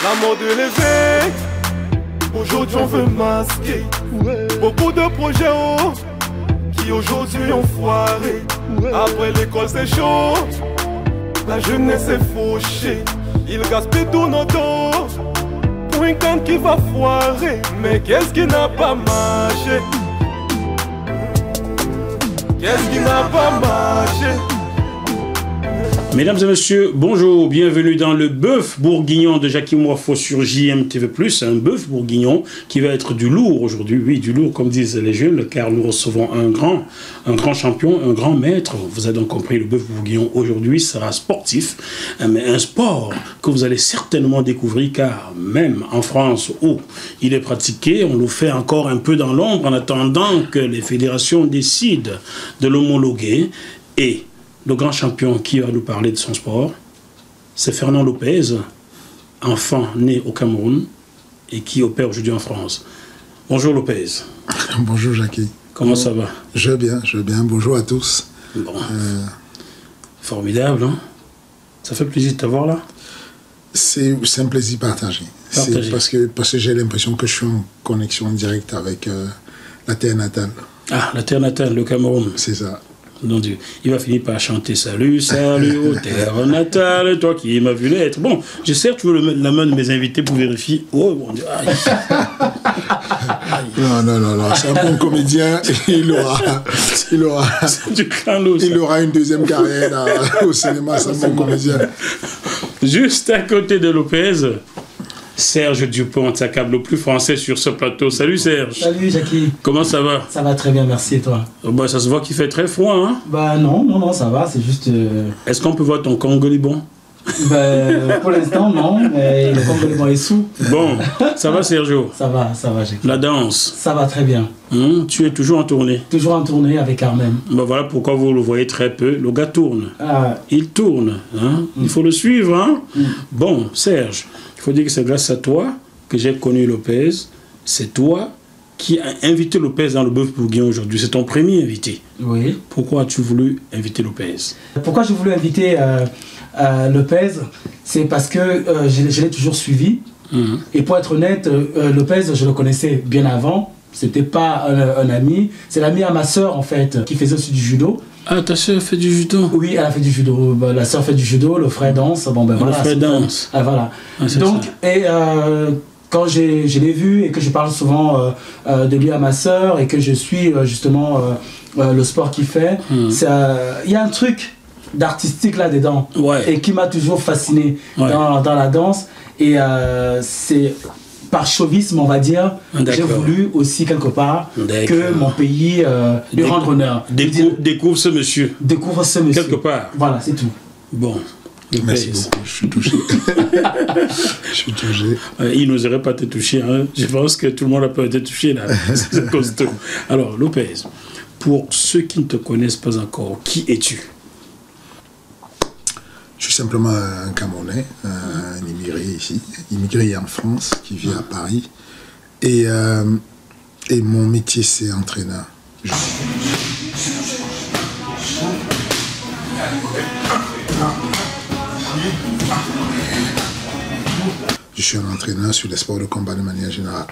La mort de l'évêque, aujourd'hui on veut masquer. Beaucoup de projets qui aujourd'hui ont foiré. Après l'école c'est chaud, la jeunesse est fauchée. Ils gaspillent tout nos dos pour une canne qui va foirer. Mais qu'est-ce qui n'a pas marché? Qu'est-ce qui n'a pas marché? Mesdames et messieurs, bonjour, bienvenue dans le bœuf bourguignon de Jackie Morpho sur JMTV+, un bœuf bourguignon qui va être du lourd aujourd'hui, oui, du lourd comme disent les jeunes, car nous recevons un grand champion, un grand maître. Vous avez donc compris, le bœuf bourguignon aujourd'hui sera sportif, mais un sport que vous allez certainement découvrir, car même en France où il est pratiqué, on le fait encore un peu dans l'ombre en attendant que les fédérations décident de l'homologuer. Et le grand champion qui va nous parler de son sport, c'est Fernand Lopez, enfant né au Cameroun et qui opère aujourd'hui en France. Bonjour Lopez. Bonjour Jackie. Comment ça va? Je vais bien. Bonjour à tous. Bon. Formidable, hein? Ça fait plaisir de t'avoir là? C'est un plaisir partagé. Parce que j'ai l'impression que je suis en connexion directe avec la terre natale. Ah, la terre natale, le Cameroun. C'est ça. Non, Dieu. Il va finir par chanter salut, salut, ô terre natale, toi qui m'as vu naître. Bon, je sais que tu veux la main de mes invités pour vérifier. Oh mon Dieu. Aïe. Non. C'est un bon comédien. Il aura une deuxième carrière là, au cinéma. C'est un bon comédien. Juste à côté de Lopez, Serge Dupont s'accable le plus français sur ce plateau. Salut Serge. Salut Jackie. Comment ça va? Ça va très bien, merci et toi? Bah, ça se voit qu'il fait très froid, hein? Bah non, ça va, c'est juste... Est-ce qu'on peut voir ton Congo-Liban? Bah, pour l'instant, non, mais le Congo-Liban est sous. Bon, ça va Sergio? Ça va Jackie. La danse? Ça va très bien. Tu es toujours en tournée? Toujours en tournée avec Armen. Bah voilà pourquoi vous le voyez très peu. Le gars tourne. Ah. Il tourne, hein? Il faut le suivre, hein? Bon, Serge, il faut dire que c'est grâce à toi que j'ai connu Lopez. C'est toi qui as invité Lopez dans le bœuf bourguignon aujourd'hui. C'est ton premier invité. Oui. Pourquoi as-tu voulu inviter Lopez? Pourquoi j'ai voulu inviter Lopez? C'est parce que je l'ai toujours suivi. Et pour être honnête, Lopez, je le connaissais bien avant. C'était pas un ami. C'est l'ami à ma soeur, en fait, qui faisait aussi du judo. Ah, ta soeur fait du judo? Oui, elle a fait du judo. La soeur fait du judo, le frère danse. Bon, ben voilà. Le frère danse. Ah, voilà. Ah, donc, quand je l'ai vu et que je parle souvent de lui à ma soeur et que je suis justement le sport qu'il fait, il y a un truc d'artistique là-dedans, et qui m'a toujours fasciné dans la danse. Et c'est par chauvisme, on va dire, j'ai voulu aussi quelque part que mon pays lui rende honneur. Découvre ce monsieur. Découvre ce monsieur. Quelque part. Voilà, c'est tout. Bon. Merci beaucoup, je suis touché. Il n'oserait pas te toucher, hein. Je pense que tout le monde a peur de te toucher là. C'est costaud. Alors, Lopez, pour ceux qui ne te connaissent pas encore, qui es-tu? Je suis simplement un Camerounais, un immigré en France, qui vit à Paris. Et mon métier, c'est entraîneur. Je suis un entraîneur sur les sports de combat de manière générale.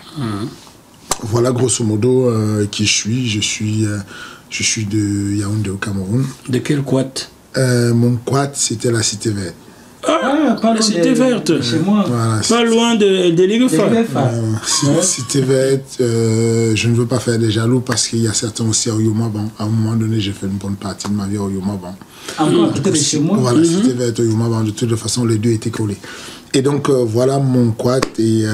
Voilà grosso modo qui je suis. Je suis de Yaoundé au Cameroun. De quel quat? Mon quat, c'était la Cité Verte. Ah, pas la Cité Verte. Chez moi. Voilà, pas loin de Léguefa. Cité Verte, je ne veux pas faire des jaloux parce qu'il y a certains aussi à Oyoumaban. À un moment donné, j'ai fait une bonne partie de ma vie à Oyoumaban. Encore, peut-être chez moi. Voilà, Cité Verte, Oyoumaban. De toute façon, les deux étaient collés. Et donc, voilà mon quat. Et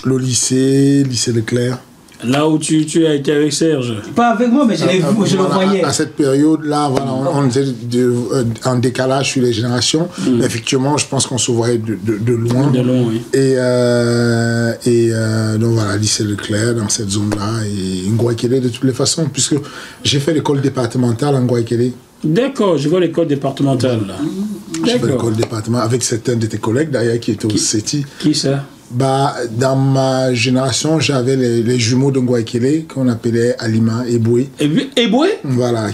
le lycée Leclerc. Là où tu as été avec Serge? Pas avec moi, mais je le voyais. À cette période-là, voilà, on était en décalage sur les générations. Effectivement, je pense qu'on se voyait de loin. De loin, oui. Et donc voilà, lycée Leclerc, dans cette zone-là, et Ngouaikele de toutes les façons, puisque j'ai fait l'école départementale en Ngouaikele. D'accord, je vois l'école départementale là. J'ai fait l'école départementale avec certains de tes collègues d'ailleurs qui étaient au CETI. Qui ça? Dans ma génération, j'avais les jumeaux de Ngouaikele qu'on appelait Alima et Boué. Eboué? Voilà.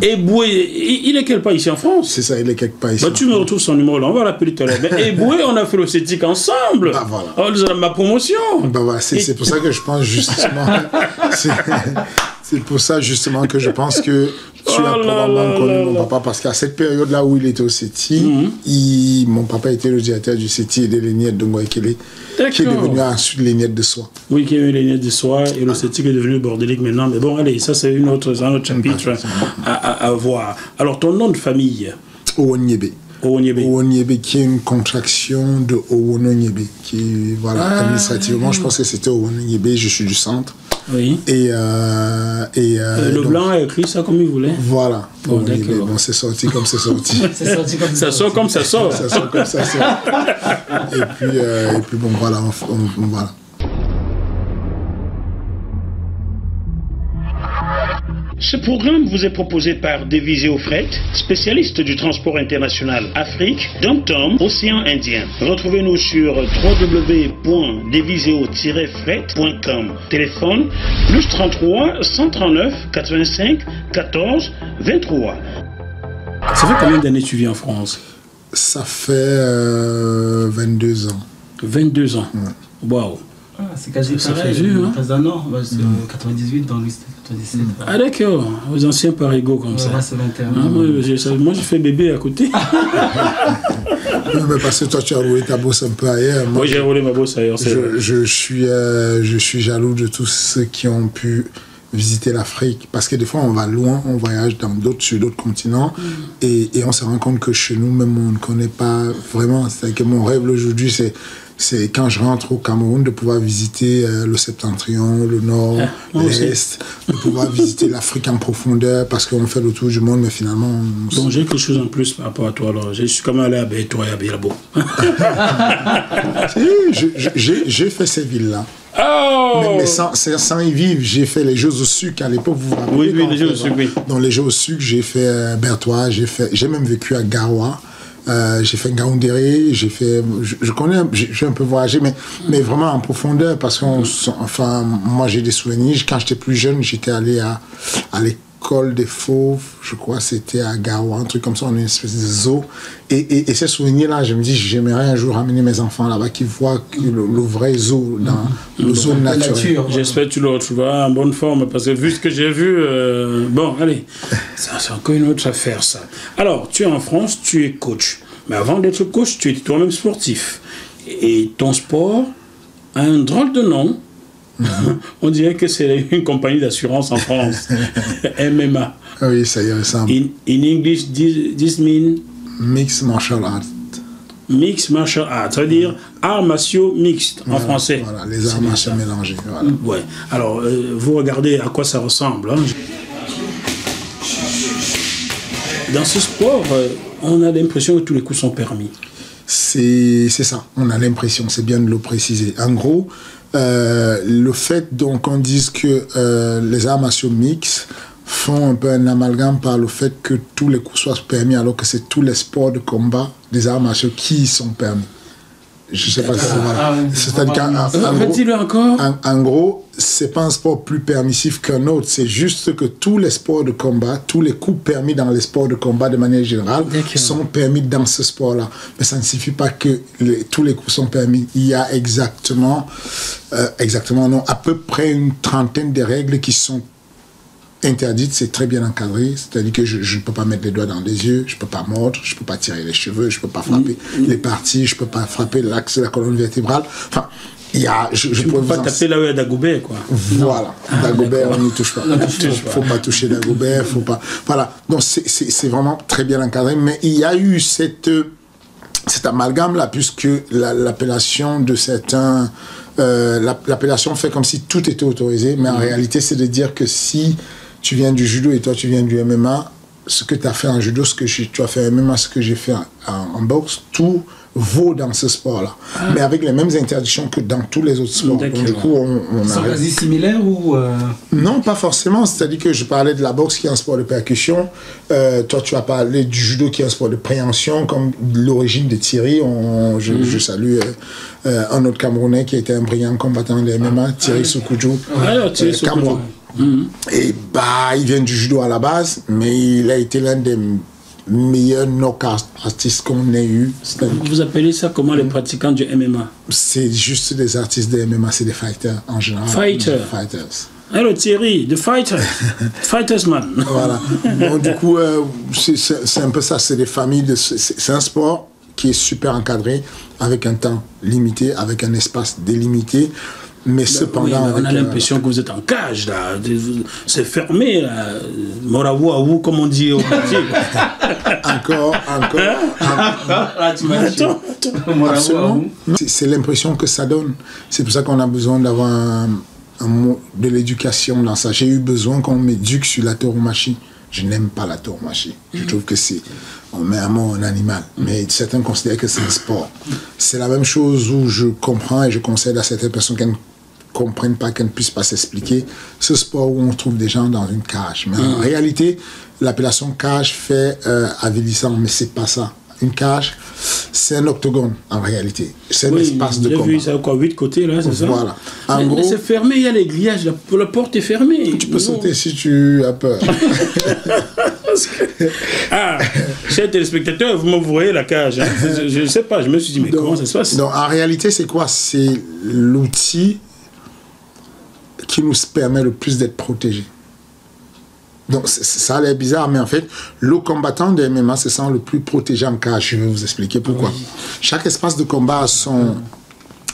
Eboué, il est quelque part ici en France? C'est ça, il est quelque part ici. Tu me retrouves son numéro là, on va l'appeler tout à l'heure. Mais Eboué, on a fait le CETIC ensemble. Voilà. Oh, ma promotion. Voilà, c'est pour ça que je pense justement. C'est pour ça justement que je pense que tu as probablement connu mon papa, parce qu'à cette période-là où il était au CETI, mon papa était le directeur du CETI et des Lignettes de Ngouaikele, qui est devenu ensuite Lignettes de Soie. Oui, qui est eu Lignettes de Soie, et le CETI est devenu bordélique maintenant. Mais bon, allez, ça c'est un autre chapitre à voir. Alors, ton nom de famille? Owonyebe. Owonyebe, qui est une contraction de Owonyebe, qui, voilà, administrativement, je pense que c'était Owonyebe, je suis du centre. Oui. Le donc, blanc a écrit ça comme il voulait. Voilà. Bon, c'est sorti comme c'est sorti. Ça sort comme ça sort. Ça sort comme ça sort. et puis bon, voilà. Voilà. Ce programme vous est proposé par Deviseo Fret, spécialiste du transport international Afrique, Dom-Tom, Océan Indien. Retrouvez-nous sur www.deviseo-fret.com. Téléphone +33 139 85 14 23. Ça fait combien d'années tu vis en France? Ça fait 22 ans. 22 ans. Waouh. C'est quasi pareil, très d'un an. C'est 98 dans l'Ouest. Ah d'accord, aux anciens parigots comme ça. C'est 21. Moi j'ai fait bébé à côté. Mais parce que toi tu as roulé ta bosse un peu ailleurs. Moi j'ai roulé ma bosse ailleurs. Je suis jaloux de tous ceux qui ont pu visiter l'Afrique, parce que des fois on va loin, on voyage sur d'autres continents et on se rend compte que chez nous même on ne connaît pas vraiment. C'est que mon rêve aujourd'hui c'est quand je rentre au Cameroun de pouvoir visiter le septentrion, le nord, l'est, de pouvoir visiter l'Afrique en profondeur, parce qu'on fait le tour du monde, mais finalement... Bon, j'ai quelque chose en plus par rapport à toi, alors. Je suis comme allé à Bétois et à Bilabo. J'ai fait ces villes-là. Oh! Mais sans y vivre, j'ai fait les Jeux au Sucre à l'époque, vous vous rappelez? Oui, les Jeux au Sucre, oui. Dans les Jeux au Sucre, j'ai fait Berthois, j'ai même vécu à Garoua. J'ai fait Ngaoundéré, je connais, j'ai un peu voyagé, mais vraiment en profondeur, parce moi j'ai des souvenirs. Quand j'étais plus jeune, j'étais allé à l'école des Fauves, je crois, c'était à Garoua, un truc comme ça, on a une espèce de zoo. Et ces souvenirs-là, je me dis, j'aimerais un jour amener mes enfants là-bas, qui voient le vrai zoo, dans le zoo naturel. J'espère que tu le retrouveras en bonne forme, parce que vu ce que j'ai vu, bon, allez, c'est encore une autre affaire, ça. Alors, tu es en France, tu es coach. Mais avant d'être coach, tu es toi-même sportif. Et ton sport a un drôle de nom. On dirait que c'est une compagnie d'assurance en France. MMA. Oui, ça y ressemble. In English, this means... Mixed martial art. Mixed martial art, ça veut dire arts martiaux mixtes en français. Voilà, les arts martiaux mélangés. Voilà. Ouais. Alors, vous regardez à quoi ça ressemble. Hein. Dans ce sport, on a l'impression que tous les coups sont permis. C'est ça, on a l'impression, c'est bien de le préciser. En gros, le fait qu'on dise que les arts martiaux mixtes font un peu un amalgame par le fait que tous les coups soient permis, alors que c'est tous les sports de combat des arts martiaux qui sont permis. Je sais pas si c'est-à-dire qu'en gros, c'est pas un sport plus permissif qu'un autre, c'est juste que tous les sports de combat, tous les coups permis dans les sports de combat de manière générale sont permis dans ce sport-là. Mais ça ne suffit pas que tous les coups sont permis. Il y a à peu près une trentaine de règles qui sont interdites, c'est très bien encadré, c'est-à-dire que je ne peux pas mettre les doigts dans les yeux, je ne peux pas mordre, je ne peux pas tirer les cheveux, je ne peux pas frapper les parties, je ne peux pas frapper l'axe de la colonne vertébrale. Enfin, il y a... Je ne peux pas taper là où il y a Dagobert, quoi. Voilà, Dagobert, on n'y touche pas. Il ne faut pas toucher Dagobert, faut pas... Voilà, donc c'est vraiment très bien encadré, mais il y a eu cet amalgame-là, puisque l'appellation de certains... l'appellation fait comme si tout était autorisé, mais en réalité, c'est de dire que si tu viens du judo et toi tu viens du MMA, ce que tu as fait en judo, ce que tu as fait en MMA, ce que j'ai fait en boxe, tout vaut dans ce sport-là. Mais avec les mêmes interdictions que dans tous les autres sports. Donc, du coup, on Ils sont quasi similaires ou Non, pas forcément. C'est-à-dire que je parlais de la boxe qui est un sport de percussion. Toi, tu as parlé du judo qui est un sport de préhension, comme l'origine de Thierry. Je salue un autre Camerounais qui était un brillant combattant de MMA, Thierry Soukudjou. Cameroun. Et il vient du judo à la base, mais il a été l'un des meilleurs knockout artistes qu'on ait eu. Vous appelez ça comment les pratiquants du MMA? C'est juste des artistes de MMA, c'est des fighters en général. Fighters. Alors Thierry, the fighter, fighters man. Voilà. Donc du coup, c'est un peu ça, c'est des familles, c'est un sport qui est super encadré, avec un temps limité, avec un espace délimité. Mais cependant, on a l'impression que vous êtes en cage là, c'est fermé là, Moraou à vous comme on dit au quartier. encore. Là, tu m'as dit. Absolument. C'est l'impression que ça donne. C'est pour ça qu'on a besoin d'avoir un mot de l'éducation dans ça. J'ai eu besoin qu'on m'éduque sur la tauromachie. Je n'aime pas la tauromachie. Je trouve que on met un mot un animal, mais certains considèrent que c'est un sport. C'est la même chose où je comprends et je conseille à certaines personnes qui ne comprennent pas, qu'elles ne puissent pas s'expliquer ce sport où on trouve des gens dans une cage. Mais en réalité, l'appellation cage fait avilissant, mais c'est pas ça. Une cage, c'est un octogone en réalité. C'est un espace de combat. Vu, ça a quoi, 8 côtés là, c'est ça? Voilà. En gros, c'est fermé, il y a les grillages, la porte est fermée. Tu peux sauter si tu as peur. Chers téléspectateurs, vous me voyez la cage. Hein? Je ne sais pas, je me suis dit, mais comment ça se passe? Donc, en réalité, c'est quoi? C'est l'outil qui nous permet le plus d'être protégés. Donc, ça a l'air bizarre, mais en fait, le combattant de MMA se sent le plus protégé en cage. Je vais vous expliquer pourquoi. Oui. Chaque espace de combat a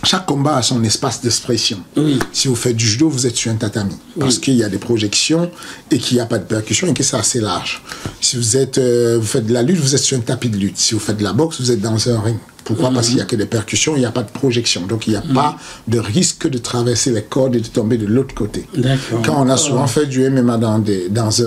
chaque combat a son espace d'expression. Oui. Si vous faites du judo, vous êtes sur un tatami. Parce qu'il y a des projections et qu'il n'y a pas de percussion et que c'est assez large. Si vous faites de la lutte, vous êtes sur un tapis de lutte. Si vous faites de la boxe, vous êtes dans un ring. Pourquoi? Parce qu'il n'y a que des percussions, il n'y a pas de projection. Donc, il n'y a pas de risque de traverser les cordes et de tomber de l'autre côté. Quand on a souvent fait du MMA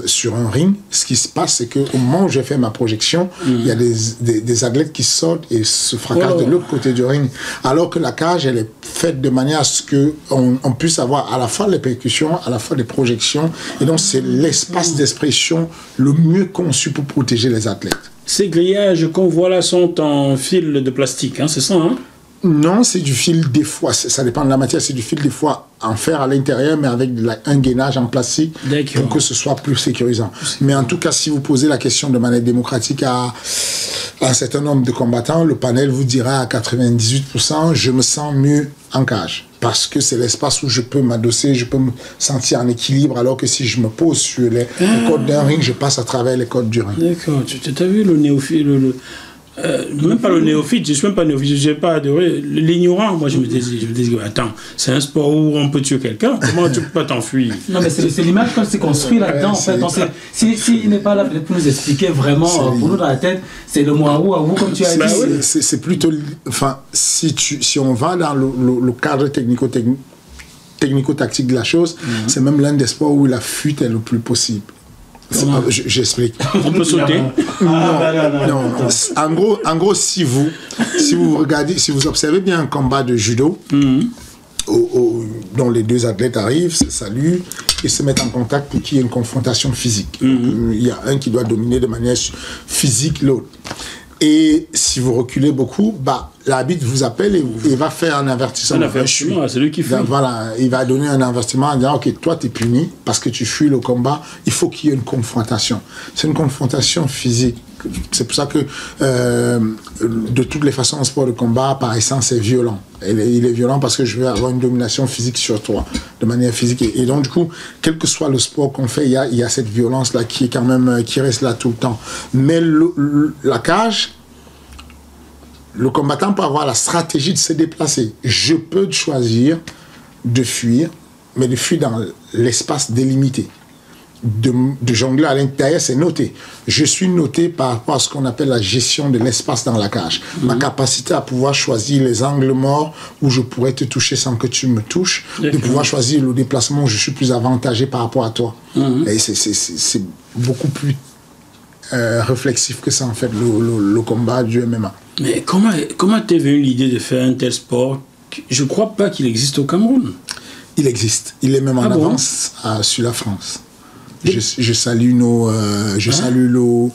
sur un ring, ce qui se passe, c'est qu'au moment où j'ai fait ma projection, il y a des athlètes qui sortent et se fracassent de l'autre côté du ring. Alors que la cage, elle est faite de manière à ce qu'on puisse avoir à la fois les percussions, à la fois les projections. Et donc, c'est l'espace d'expression le mieux conçu pour protéger les athlètes. Ces grillages qu'on voit là sont en fil de plastique, hein, c'est ça, hein? Non, c'est du fil des fois, ça dépend de la matière, c'est du fil des fois en fer à l'intérieur, mais avec un gainage en plastique pour que ce soit plus sécurisant. Mais en tout cas, si vous posez la question de manière démocratique à un certain nombre de combattants, le panel vous dira à 98%, je me sens mieux en cage. Parce que c'est l'espace où je peux m'adosser, je peux me sentir en équilibre, alors que si je me pose sur les cordes d'un ring, je passe à travers les cordes du ring. D'accord, tu as vu le néophyte, même pas le néophyte, je suis même pas néophyte, je n'ai pas adoré l'ignorant. Moi, je me dis, attends, c'est un sport où on peut tuer quelqu'un, comment tu peux pas t'enfuir? Non, mais c'est l'image qu'on s'est construit là-dedans, en fait. S'il n'est pas là, peut-être pour nous expliquer vraiment, pour nous dans la tête, c'est le mot à vous, comme tu as dit. C'est plutôt, enfin, si on va dans le cadre technico-tactique de la chose, c'est même l'un des sports où la fuite est le plus possible. J'explique. On peut sauter. Non. En gros, si vous regardez, si vous observez bien un combat de judo, dont les deux athlètes arrivent, se saluent et se mettent en contact pour qu'il y ait une confrontation physique. Il y a un qui doit dominer de manière physique l'autre. Et si vous reculez beaucoup, l'arbitre vous appelle et il va faire un avertissement. Un avertissement, c'est lui qui fuit. Voilà, il va donner un avertissement en disant, ok, toi tu es puni parce que tu fuis le combat, il faut qu'il y ait une confrontation. C'est une confrontation physique. C'est pour ça que de toutes les façons, un sport de combat, par essence, est violent. Il est violent parce que je vais avoir une domination physique sur toi, de manière physique. Et donc, du coup, quel que soit le sport qu'on fait, il y a cette violence-là qui est quand même, qui reste là tout le temps. Mais la cage, le combattant peut avoir la stratégie de se déplacer. Je peux choisir de fuir, mais de fuir dans l'espace délimité. De jongler à l'intérieur, c'est noté. Je suis noté par rapport à ce qu'on appelle la gestion de l'espace dans la cage. Ma capacité à pouvoir choisir les angles morts où je pourrais te toucher sans que tu me touches, de pouvoir choisir le déplacement où je suis plus avantagé par rapport à toi. Et c'est beaucoup plus réflexif que ça, en fait, le combat du MMA. Mais comment t'es venu l'idée de faire un tel sport? Je ne crois pas qu'il existe au Cameroun. Il existe. Il est même en avance sur la France. Je salue nos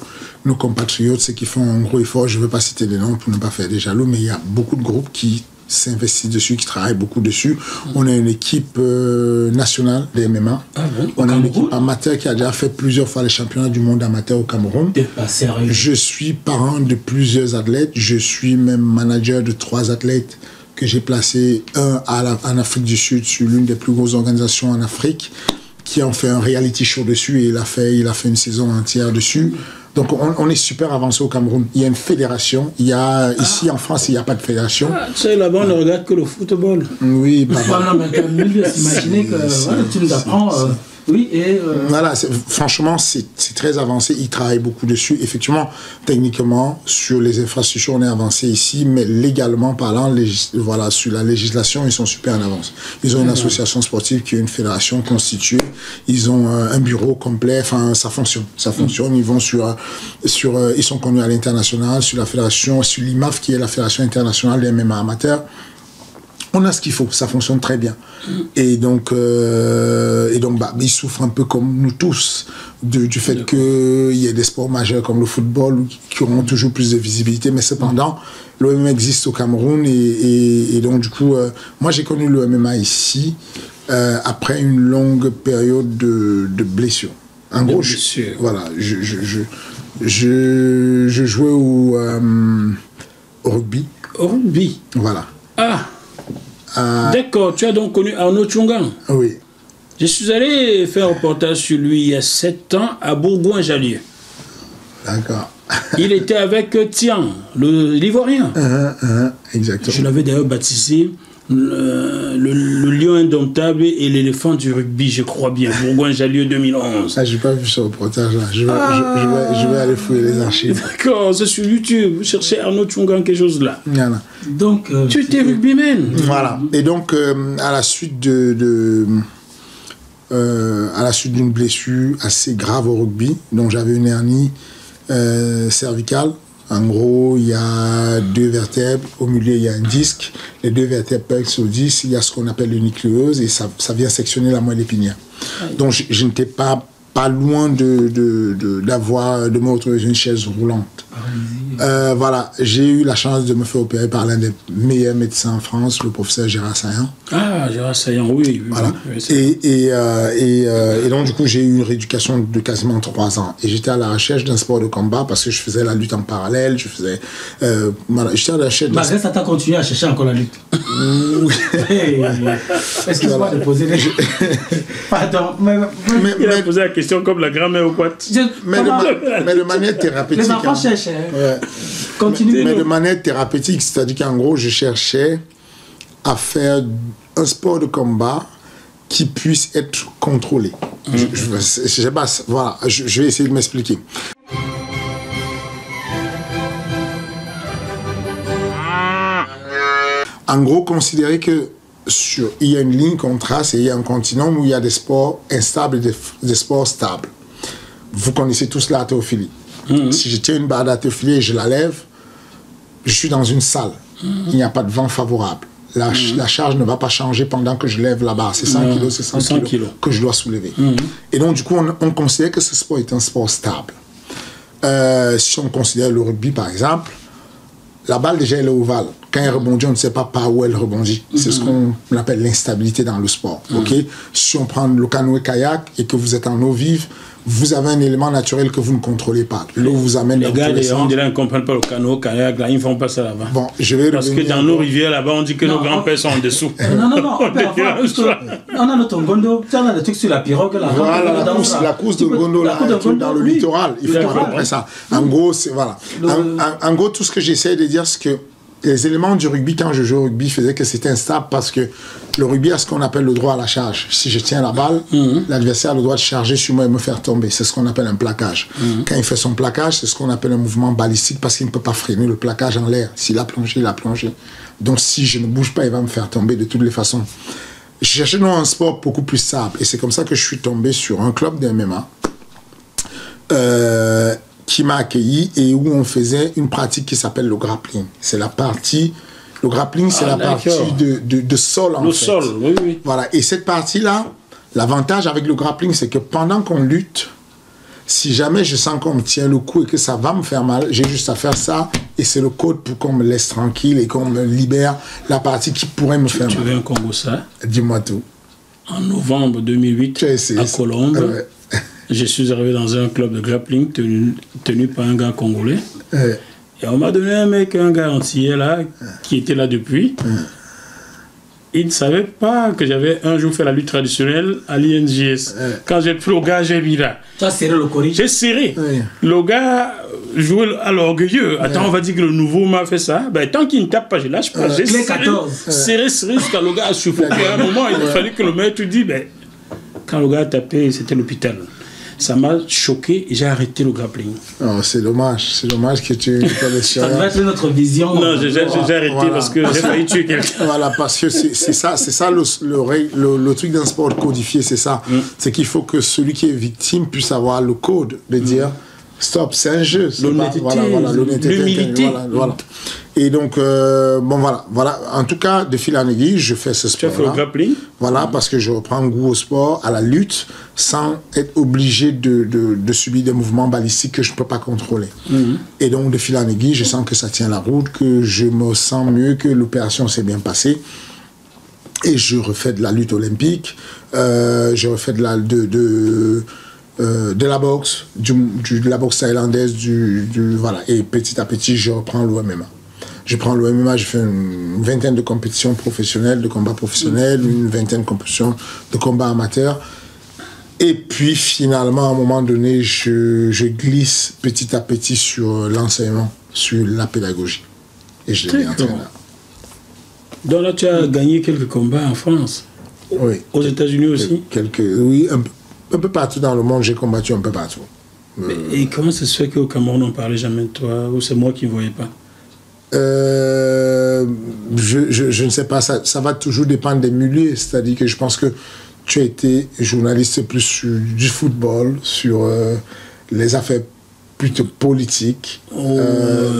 compatriotes, ceux qui font un gros effort. Je ne veux pas citer les noms pour ne pas faire des jaloux, mais il y a beaucoup de groupes qui s'investissent dessus, qui travaillent beaucoup dessus. On a une équipe nationale des MMA. On a une équipe amateur qui a déjà fait plusieurs fois les championnats du monde amateur au Cameroun. T'es pas sérieux. Je suis parent de plusieurs athlètes. Je suis même manager de 3 athlètes que j'ai placé, un en Afrique du Sud sur l'une des plus grosses organisations en Afrique, qui ont fait un reality show dessus et il a fait une saison entière dessus. Donc on est super avancé au Cameroun. Il y a une fédération. Ici en France, il n'y a pas de fédération. Tu sais, là-bas, on ne regarde que le football. Oui, non, mais comme mieux s'imaginer que tu nous apprends. Oui, et voilà, franchement, c'est très avancé. Ils travaillent beaucoup dessus. Effectivement, techniquement, sur les infrastructures, on est avancé ici, mais légalement parlant, voilà, sur la législation, ils sont super en avance. Ils ont une association sportive qui est une fédération constituée. Ils ont un bureau complet. Enfin, ça fonctionne. Ça fonctionne. Ils vont ils sont connus à l'international, sur la fédération, sur l'IMAF, qui est la fédération internationale des MMA amateurs. On a ce qu'il faut, ça fonctionne très bien. Et donc ils souffrent un peu comme nous tous du fait qu'il y ait des sports majeurs comme le football qui auront toujours plus de visibilité. Mais cependant, le MMA existe au Cameroun et donc du coup, moi j'ai connu le MMA ici après une longue période de blessures. En gros, voilà, je jouais au rugby. Au rugby? Voilà. Ah! D'accord, tu as donc connu Arnaud Tchongan. Oui. Je suis allé faire un reportage sur lui il y a 7 ans à Bourgoin-Jallieu. D'accord. Il était avec Tian, l'Ivoirien. Exactement. Je l'avais d'ailleurs baptisé le lion indomptable et l'éléphant du rugby, je crois bien. Bourgoin-Jallieu 2011. Ah, j'ai pas vu ce reportage-là. Je vais aller fouiller les archives. D'accord, c'est sur YouTube. Vous cherchez Arnaud Tchongan, quelque chose là. Voilà. Donc, tu étais rugbyman. Voilà. Et donc, à la suite d'une blessure assez grave au rugby, dont j'avais une hernie cervicale. En gros, il y a 2 vertèbres, au milieu il y a un disque, les 2 vertèbres pèlent sur le disque, il y a ce qu'on appelle une nucléeuse et ça vient sectionner la moelle épinière. Donc je n'étais pas loin de me retrouver dans une chaise roulante. Voilà, j'ai eu la chance de me faire opérer par l'un des meilleurs médecins en France, le professeur Gérard Saillant. Ah, Gérard Saillant, oui. Voilà. Oui, et donc, du coup, j'ai eu une rééducation de quasiment 3 ans. Et j'étais à la recherche d'un sport de combat parce que je faisais la lutte en parallèle. Voilà, j'étais à la recherche d'un... Reste à t'as continué à chercher encore la lutte. Oui. Excuse-moi de poser les... Pardon. Il a posé la question comme la grand-mère ou quoi. Mais de manière thérapeutique. Les enfants cherchent. Ouais. Continue. Mais de manière thérapeutique, c'est-à-dire qu'en gros, je cherchais à faire un sport de combat qui puisse être contrôlé. Voilà, je vais essayer de m'expliquer. En gros, considérez que il y a une ligne qu'on trace et il y a un continuum où il y a des sports instables et des sports stables. Vous connaissez tous l'haltérophilie. Si je tiens une barre d'haltérophilie et je la lève, je suis dans une salle. Il n'y a pas de vent favorable. La charge ne va pas changer pendant que je lève la barre. C'est 100 kilos, c'est 100 kilos que je dois soulever. Et donc, du coup, on considère que ce sport est un sport stable. Si on considère le rugby, par exemple, la balle, déjà, elle est ovale. Quand elle rebondit, on ne sait pas par où elle rebondit. C'est ce qu'on appelle l'instabilité dans le sport. Okay? Si on prend le canoë-kayak et que vous êtes en eau vive, vous avez un élément naturel que vous ne contrôlez pas. L'eau vous amène dans tous les sens. Les gars, on ne comprend pas le canoë-kayak, là, ils ne font pas ça là-bas. Bon, je vais parce que dans nos rivières, là-bas, on dit que nos grands-pères sont en dessous. Non. On a notre gondo. On a le truc sur la pirogue. Voilà, la course de gondo, dans le littoral. Il faut à peu près ça. En gros, voilà. En gros, tout ce que j'essaie de dire, c'est que les éléments du rugby, quand je joue au rugby, faisaient que c'était instable parce que le rugby a ce qu'on appelle le droit à la charge. Si je tiens la balle, l'adversaire a le droit de charger sur moi et me faire tomber. C'est ce qu'on appelle un plaquage. Quand il fait son plaquage, c'est ce qu'on appelle un mouvement balistique parce qu'il ne peut pas freiner le plaquage en l'air. S'il a plongé, il a plongé. Donc si je ne bouge pas, il va me faire tomber de toutes les façons. Je cherchais donc un sport beaucoup plus stable. Et c'est comme ça que je suis tombé sur un club de MMA qui m'a accueilli et où on faisait une pratique qui s'appelle le grappling. C'est la partie... Le grappling, c'est la partie de sol, en fait. Le sol, oui, oui. Voilà. Et cette partie-là, l'avantage avec le grappling, c'est que pendant qu'on lutte, si jamais je sens qu'on me tient le cou et que ça va me faire mal, j'ai juste à faire ça et c'est le code pour qu'on me laisse tranquille et qu'on me libère la partie qui pourrait me faire mal. Tu veux un Congo ça? Dis-moi tout. En novembre 2008, à Colombe, je suis arrivé dans un club de grappling tenu par un gars congolais. Et on m'a donné un gars entier là, qui était là depuis. Il ne savait pas que j'avais un jour fait la lutte traditionnelle à l'INJS. Quand j'ai pris le gars, j'ai mis là. Tu as serré le corps? J'ai serré. Le gars jouait à l'orgueilleux. Attends, on va dire que le nouveau m'a fait ça. Ben, tant qu'il ne tape pas, je lâche pas. J'ai serré jusqu'à le gars a suffoqué. À un moment, il a fallu que le maître dise, ben, quand le gars a tapé, c'était l'hôpital. Ça m'a choqué et j'ai arrêté le grappling. Oh, c'est dommage que tu ça devrait être notre vision. Non, j'ai arrêté parce que j'ai failli tuer quelqu'un. Voilà, parce que c'est ça le truc d'un sport codifié, c'est ça. C'est qu'il faut que celui qui est victime puisse avoir le code de dire stop, c'est un jeu. L'honnêteté, l'humilité. Voilà. Et donc, voilà. En tout cas, de fil en aiguille, je fais ce sport. Tu as fait le grappling? Voilà, parce que je reprends goût au sport, à la lutte, sans être obligé de subir des mouvements balistiques que je ne peux pas contrôler. Et donc, de fil en aiguille, je sens que ça tient la route, que je me sens mieux, que l'opération s'est bien passée. Et je refais de la lutte olympique, je refais de la boxe, de la boxe thaïlandaise, voilà. Et petit à petit, je reprends l'OMMA. Je prends l'OMMA, je fais une vingtaine de compétitions professionnelles, de combats professionnels, une vingtaine de compétitions de combats amateurs. Et puis finalement, à un moment donné, je glisse petit à petit sur l'enseignement, sur la pédagogie. Et je deviens entraîneur. Donc là, tu as gagné quelques combats en France? Oui. Aux États-Unis aussi? Oui, un peu partout dans le monde, j'ai combattu un peu partout. Et comment ça se fait qu'au Cameroun, on ne parlait jamais de toi? Ou c'est moi qui ne voyais pas? Je ne sais pas, ça va toujours dépendre des milieux. C'est-à-dire que je pense que tu as été journaliste plus sur du football, sur les affaires plutôt politiques,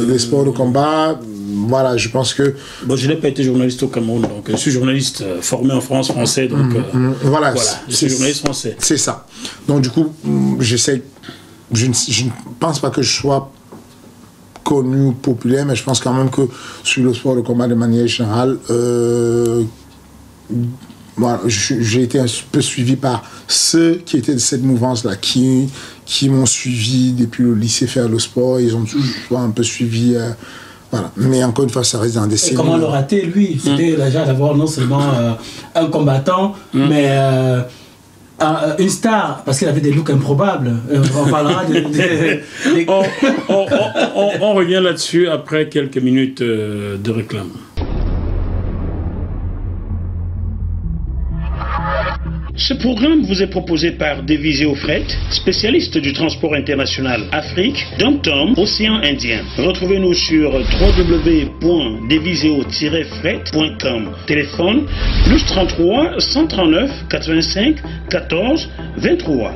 les sports de combat. Voilà, je pense que... Bon, je n'ai pas été journaliste au Cameroun, donc je suis journaliste formé en France, français, donc voilà, je suis journaliste français. C'est ça. Donc du coup, je ne pense pas que je sois connu ou populaire, mais je pense quand même que sur le sport de combat de manière générale, voilà, j'ai été un peu suivi par ceux qui étaient de cette mouvance-là, qui m'ont suivi depuis le lycée faire le sport, ils ont toujours un peu suivi... Voilà. Mais encore une fois, ça reste dans des séries. Et comment le rater, lui? C'était déjà d'avoir non seulement un combattant, mais une star, parce qu'il avait des looks improbables. On parlera on revient là-dessus après quelques minutes de réclame. Ce programme vous est proposé par Deviseo Fret, spécialiste du transport international Afrique, Dom-Tom, Océan Indien. Retrouvez-nous sur www.deviseo-fret.com. Téléphone +33 139 85 14 23.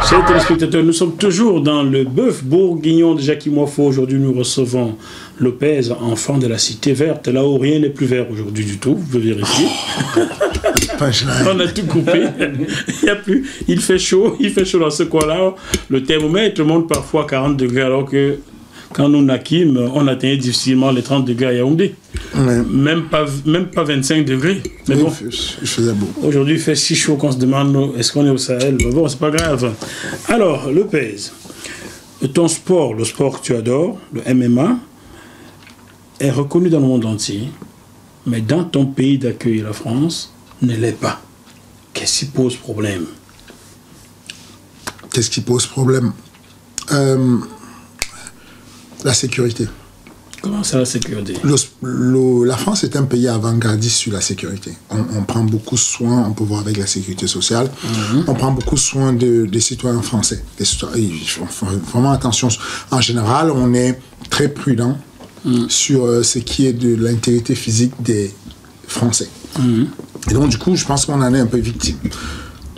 Chers téléspectateurs, nous sommes toujours dans le bœuf bourguignon de Jackie Moifo. Aujourd'hui, nous recevons Lopez, enfant de la cité verte, là où rien n'est plus vert aujourd'hui du tout, vous pouvez vérifier. On a tout coupé. Il y a plus. Il fait chaud dans ce coin-là. Le thermomètre monte parfois 40 degrés, alors que quand nous naquîmes, on atteignait difficilement les 30 degrés à Yaoundé. Ouais. Même pas 25 degrés. Mais bon, il faisait beau. Aujourd'hui, il fait si chaud qu'on se demande est-ce qu'on est au Sahel. Mais bon, c'est pas grave. Alors, Lopez, ton sport, le sport que tu adores, le MMA, est reconnu dans le monde entier, mais dans ton pays d'accueil, la France, ne l'est pas. Qu'est-ce qui pose problème? Qu'est-ce qui pose problème? La sécurité. Comment ça, la sécurité? La France est un pays avant-gardiste sur la sécurité. On prend beaucoup soin, on peut voir avec la sécurité sociale, on prend beaucoup soin des citoyens français. Ils font vraiment attention. En général, on est très prudent sur ce qui est de l'intégrité physique des Français. Et donc, du coup, je pense qu'on en est un peu victime.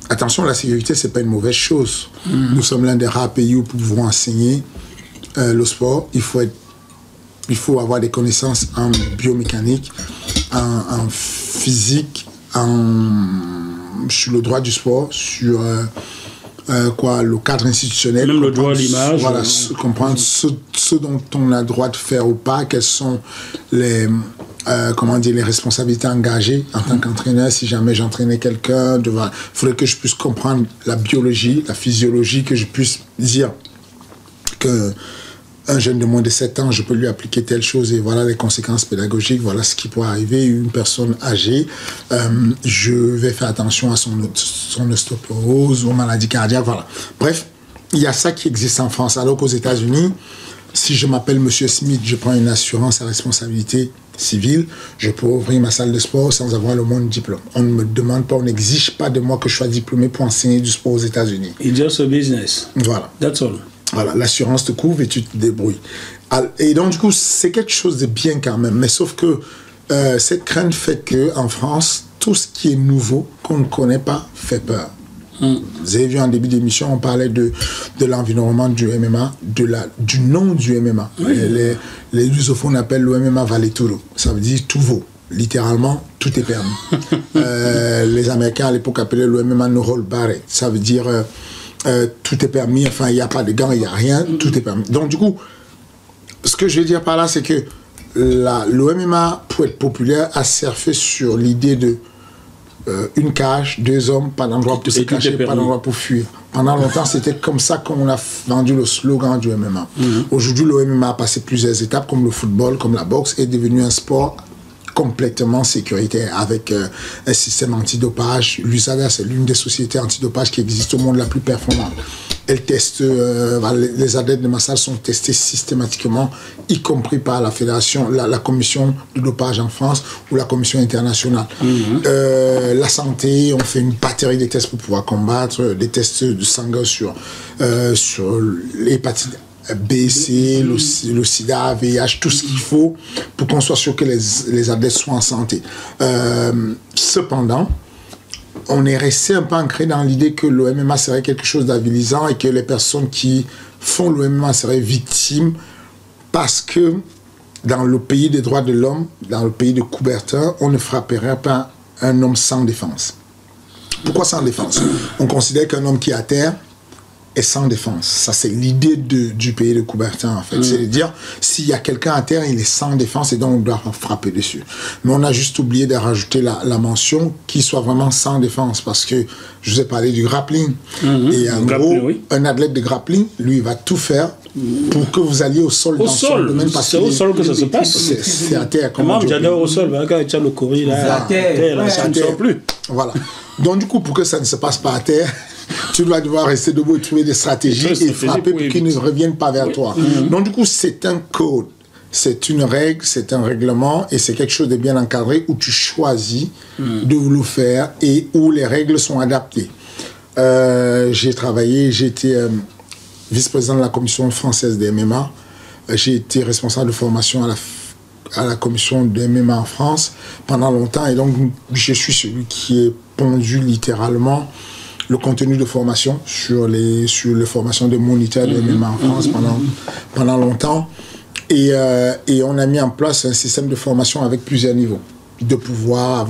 attention, la sécurité, c'est pas une mauvaise chose. Nous sommes l'un des rares pays où nous pouvons enseigner le sport. Il faut avoir des connaissances en biomécanique, en physique, sur le droit du sport, sur le cadre institutionnel. Même le droit à l'image. Voilà, comprendre ce dont on a le droit de faire ou pas, quelles sont les responsabilités engagées en tant qu'entraîneur. Si jamais j'entraînais quelqu'un, il faudrait que je puisse comprendre la biologie, la physiologie, que je puisse dire que un jeune de moins de 7 ans, je peux lui appliquer telle chose et voilà les conséquences pédagogiques, voilà ce qui pourrait arriver. Une personne âgée, je vais faire attention à son ostéoporose, aux maladies cardiaques, voilà. Bref, il y a ça qui existe en France. Alors qu'aux États-Unis, si je m'appelle Monsieur Smith, je prends une assurance à responsabilité civile, je peux ouvrir ma salle de sport sans avoir le moindre diplôme. On ne me demande pas, on n'exige pas de moi que je sois diplômé pour enseigner du sport aux États-Unis. It's just a business. Voilà. That's all. Voilà, l'assurance te couvre et tu te débrouilles. Et donc, du coup, c'est quelque chose de bien quand même. Mais sauf que cette crainte fait qu'en France, tout ce qui est nouveau, qu'on ne connaît pas, fait peur. Vous avez vu en début d'émission, on parlait de l'environnement du MMA, du nom du MMA. Oui. Les lusophones appellent le MMA vale todo. Ça veut dire tout vaut. Littéralement, tout est permis. Les Américains à l'époque appelaient le MMA no hold barred. Ça veut dire... tout est permis, enfin il n'y a pas de gants, il n'y a rien, tout est permis. Donc du coup, ce que je veux dire par là, c'est que le MMA, pour être populaire, a surfé sur l'idée de une cage, 2 hommes, pas d'endroit pour se cacher, pas d'endroit pour fuir. Pendant longtemps, c'était comme ça qu'on a vendu le slogan du MMA. Aujourd'hui, le MMA a passé plusieurs étapes, comme le football, comme la boxe, est devenu un sport complètement sécuritaire avec un système antidopage. L'USADA, c'est l'une des sociétés antidopage qui existe au monde la plus performante. Elle teste, les adeptes de ma salle sont testés systématiquement, y compris par la fédération, la commission de dopage en France ou la commission internationale. La santé, on fait une batterie de tests pour pouvoir combattre, des tests de sang sur l'hépatite B, C, le sida, VIH, tout ce qu'il faut pour qu'on soit sûr que les adeptes soient en santé. Cependant, on est resté un peu ancré dans l'idée que le MMA serait quelque chose d'avilisant et que les personnes qui font le MMA seraient victimes parce que dans le pays des droits de l'homme, dans le pays de Coubertin, on ne frapperait pas un homme sans défense. Pourquoi sans défense? On considère qu'un homme qui est à terre est sans défense. Ça, c'est l'idée du pays de Coubertin, en fait. C'est de dire, s'il y a quelqu'un à terre, il est sans défense et donc on doit frapper dessus. Mais on a juste oublié de rajouter la mention qu'il soit vraiment sans défense, parce que je vous ai parlé du grappling. Et en gros, un athlète de grappling, lui, il va tout faire pour que vous alliez au sol. C'est au sol que ça se passe. C'est à terre. Comment j'adore au sol. Quand tu as le courrier là, c'est à terre. Ça ne sort plus. Voilà. Donc, du coup, pour que ça ne se passe pas à terre, tu dois devoir rester debout et trouver des stratégies et frapper pour qu'ils ne reviennent pas vers toi. Donc, du coup, c'est un code, c'est une règle, c'est un règlement et c'est quelque chose de bien encadré où tu choisis de le faire et où les règles sont adaptées. J'ai travaillé, j'ai été vice-président de la commission française des MMA. J'ai été responsable de formation à la commission de MMA en France pendant longtemps et donc je suis celui qui est pondu littéralement le contenu de formation sur les formations de moniteurs de MMA en France pendant longtemps et on a mis en place un système de formation avec plusieurs niveaux de pouvoir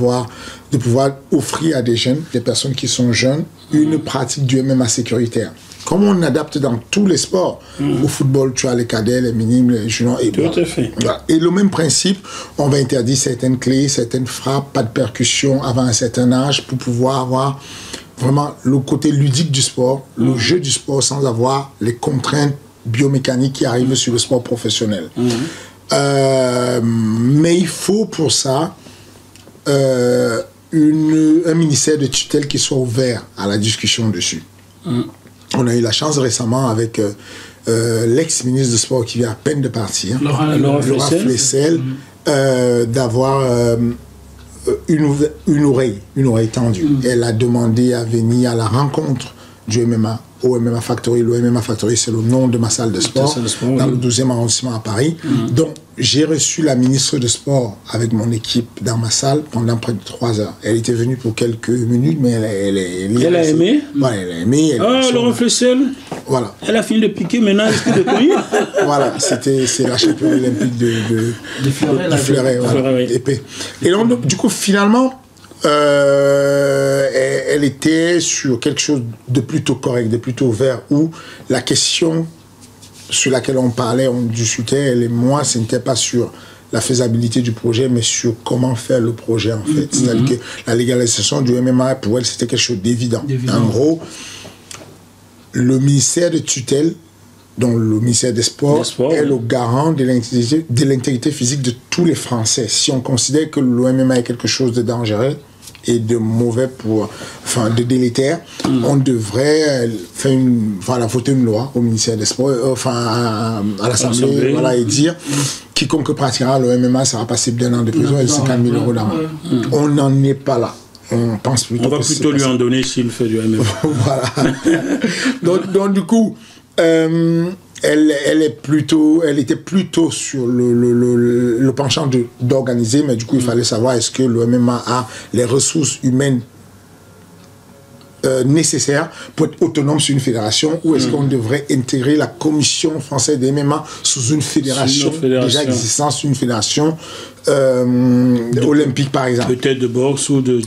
offrir à des jeunes, des personnes qui sont jeunes, une pratique du MMA sécuritaire. Comme on adapte dans tous les sports, au football, tu as les cadets, les minimes, les juniors. Et tout à fait. Voilà. Et le même principe, on va interdire certaines clés, certaines frappes, pas de percussion avant un certain âge pour pouvoir avoir vraiment le côté ludique du sport, le jeu du sport sans avoir les contraintes biomécaniques qui arrivent sur le sport professionnel. Mais il faut pour ça un ministère de tutelle qui soit ouvert à la discussion dessus. On a eu la chance récemment avec l'ex-ministre du Sport qui vient à peine de partir, Laura Flessel, d'avoir une oreille tendue. Elle a demandé à venir à la rencontre du MMA, au MMA Factory. Le MMA Factory, c'est le nom de ma salle de sport, dans le 12e arrondissement à Paris. Donc, j'ai reçu la ministre de Sport avec mon équipe dans ma salle pendant près de 3 heures. Elle était venue pour quelques minutes, mais elle a aimé. Ouais, elle a aimé. Laurent Flessel. Voilà. Elle a fini de piquer, maintenant elle risque de courir. Voilà, c'est la championne olympique de Fleuret, voilà, épée. Et donc, du coup, finalement, elle était sur quelque chose de plutôt correct, de plutôt ouvert, où la question sur laquelle on parlait, on discutait, elle et moi, ce n'était pas sur la faisabilité du projet, mais sur comment faire le projet, en fait. C'est-à-dire que la légalisation du MMA, pour elle, c'était quelque chose d'évident. En gros, le ministère de tutelle, dont le ministère des Sports, est le garant de l'intégrité physique de tous les Français. Si on considère que le MMA est quelque chose de dangereux et de mauvais de délétère, on devrait voter une loi au ministère des Sports, à l'Assemblée, voilà, et dire quiconque pratiquera le MMA sera passible d'1 an de prison et 50 000 € d'amende. On n'en est pas là. On pense plutôt. On va plutôt lui en donner s'il fait du MMA. Voilà. donc du coup, elle était plutôt sur le penchant d'organiser, mais du coup, il fallait savoir est-ce que le MMA a les ressources humaines nécessaires pour être autonome sur une fédération, ou est-ce qu'on devrait intégrer la commission française des MMA sous une fédération déjà existante, une fédération olympique par exemple. Peut-être de boxe ou de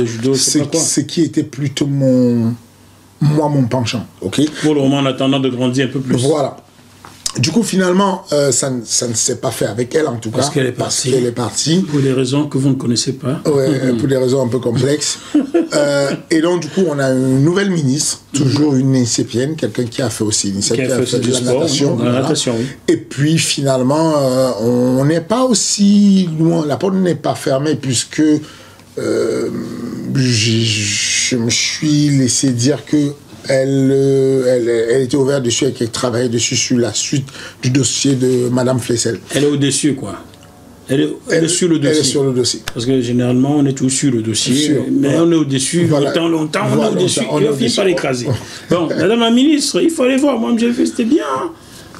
judo, ce qui était plutôt mon penchant. Okay? Pour le moment, en attendant de grandir un peu plus. Voilà. Du coup, finalement, ça ne s'est pas fait avec elle, en tout cas. Parce qu'elle est partie. Pour des raisons que vous ne connaissez pas. Oui, pour des raisons un peu complexes. Et donc, du coup, on a une nouvelle ministre, toujours une INSEPienne, quelqu'un qui a fait aussi qui a fait de la natation. Oui. Et puis, finalement, on n'est pas aussi loin. La porte n'est pas fermée, puisque je me suis laissé dire que elle était ouverte dessus et qu'elle travaillait dessus sur la suite du dossier de Madame Flessel. Elle est au-dessus, quoi. Elle est sur le dossier. Elle est sur le dossier. Parce que généralement, on est tous sur le dossier. Mais on est au-dessus, longtemps, on est au-dessus. Et on finit par l'écraser. Bon, Madame la ministre, il faut aller voir. Moi, j'ai fait, c'était bien.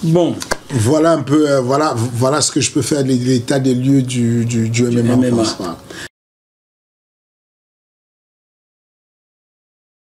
Bon. Voilà un peu, voilà ce que je peux faire de l'état des lieux du MMA.